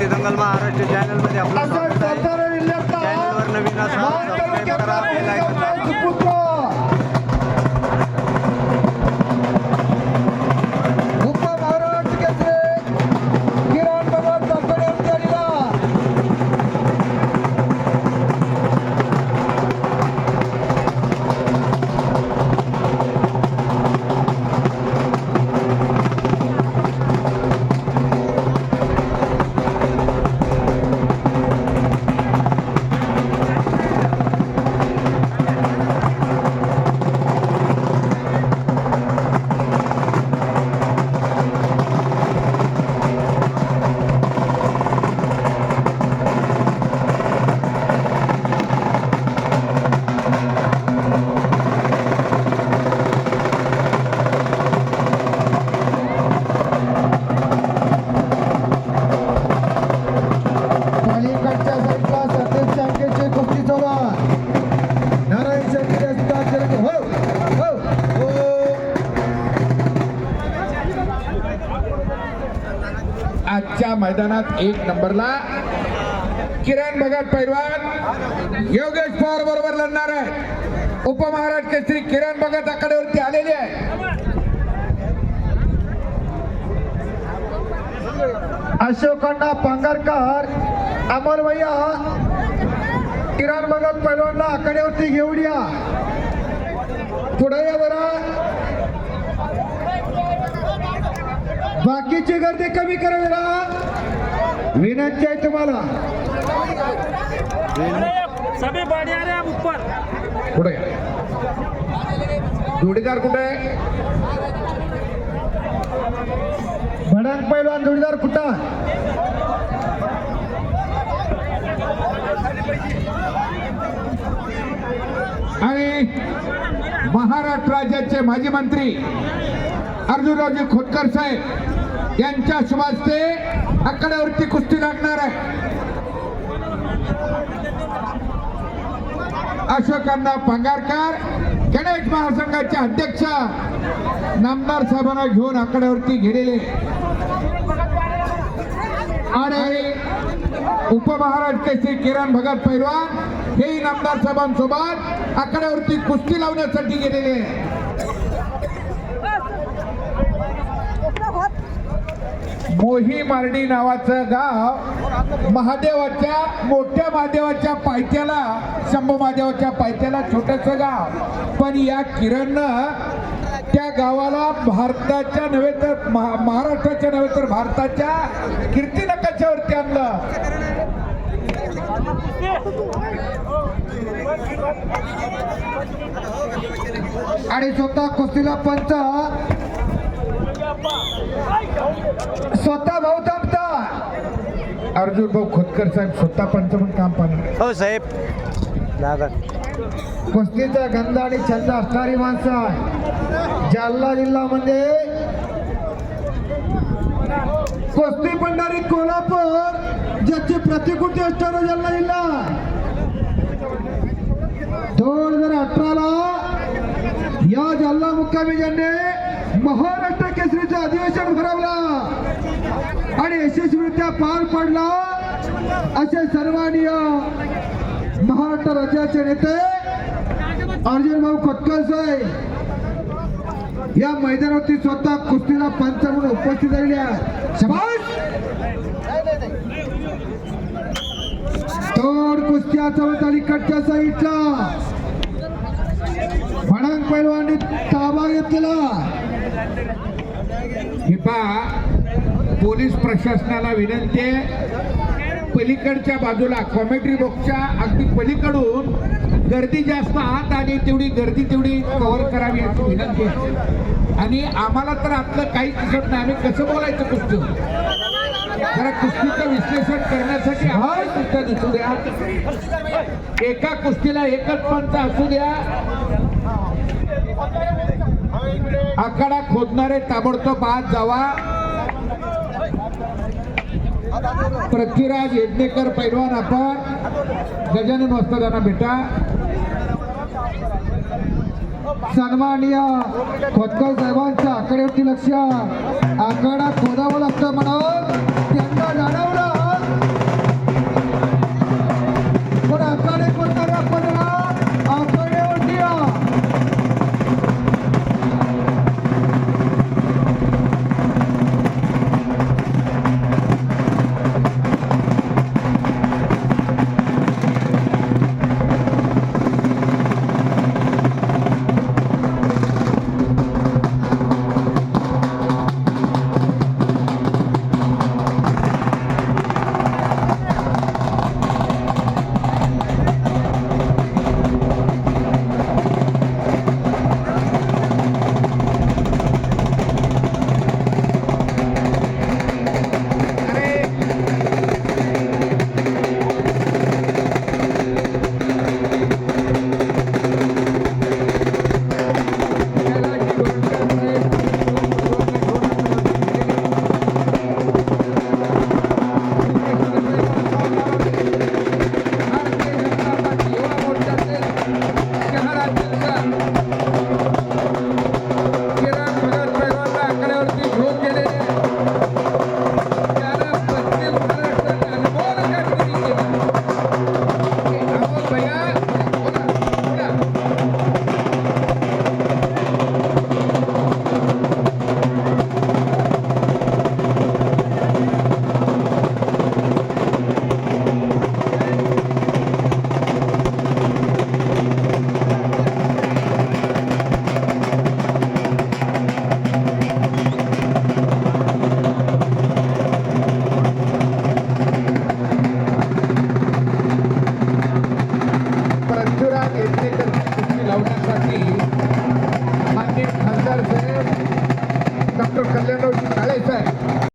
कुस्ती दंगल महाराष्ट्र चॅनल मध्ये आपलं स्वागत आहे। चॅनलवर नवीन असाल सबस्क्राइब करा, बेल आयकॉन दाबा। आजच्या मैदानात 1 नंबरला किरण भगत पैलवान योगेश पवार बरोबर लढणार आहे। उपमहाराष्ट्र केसरी किरण भगत आकड्यावरती आलेले आहे। अशोकण्णा पांगरकर अमर भैया किरण भगत पैलवानला आकड्यावरती घेऊन या, पुढे या जरा। बाकीची गर्दी कमी करा जरा, विनंती आहे तुम्हाला। सभी बाड़ी आ रहे हैं ऊपर। पुढे जोडीदार कुठे? भडंग पैलवान जोडीदार कुठं? आणि महाराष्ट्र राज्याचे माजी मंत्री अर्जुनरावजी खोतकर साहेब यांच्या शुभ हस्ते आकड्यावरती कुस्ती लागणार आहे। अशोकण्णा पांगारकर गणेश महासंघाचे अध्यक्ष नामदार साहेबांना घेऊन आकड्यावरती गेलेले आणि उपमहाराष्ट्र केसरी किरण भगत पैलवान हेही नामदार साहेबांसोबत आकड्यावरती कुस्ती लावण्यासाठी गेलेले आहे। मोही मार्डी नावाचं गाव महादेवाच्या मोठ्या महादेवाच्या पायथ्याला, शंभू महादेवाच्या पायथ्याला छोटंसं गाव, पण या किरणनं त्या गावाला भारताच्या नव्हे तर महाराष्ट्राच्या नव्हे तर भारताच्या कीर्ती नकाशावरती आणलं। आणि स्वतः कुस्तीला पंच स्वतः भाऊ थांबता अर्जुन भाऊ खोतकर साहेब स्वतः पंच म्हणून काम पाहणार। हो साहेब दादा, कुस्तीचा गंध आणि छंद असणारी माणसं आहे। जालना जिल्ह्यामध्ये कुस्ती पंढरी कोल्हापूर ज्याची प्रतिकृती असणारा जालना जिल्हा 2018ला या जालना मुक्कामी ज्यांनी महाराष्ट्र केसरीचं अधिवेशन भरवलं आणि यशस्वीरित्या पार पडला असे सर्वांनी महाराष्ट्र राज्याचे नेते अर्जुन भाऊ खोतकर साहेब या मैदानावरती स्वतः कुस्तीला पंच म्हणून उपस्थित झालेले आहेत। शाबास। तोड कुस्त्या चवत अलीकडच्या साईडला भडंग पैलवानी ताबा घेतलेला। पोलीस प्रशासनाला विनंती आहे, पलीकडच्या बाजूला कॉमेंट्री बॉक्सच्या अगदी पलीकडून गर्दी जास्त आत आणि तेवढी गर्दी तेवढी कव्हर करावी अशी विनंती आहे। आणि आम्हाला तर आपलं काही दिसत नाही, आम्ही कसं बोलायचं कुस्ती, जरा कुस्तीचं विश्लेषण करण्यासाठी आम्हाला कुस्त्या दिसू द्या। एका कुस्तीला एकच पंच असू द्या। आखाडा खोदणारे ताबडतोब आत जावा। पृथ्वीराज यज्ञेकर पैलवान आपण गजानन वस्तादांना भेटा। सन्माननीय खोतकर साहेबांच्या आकड्यावरती लक्ष, आकडा खोदावं लागतं म्हणून त्यांना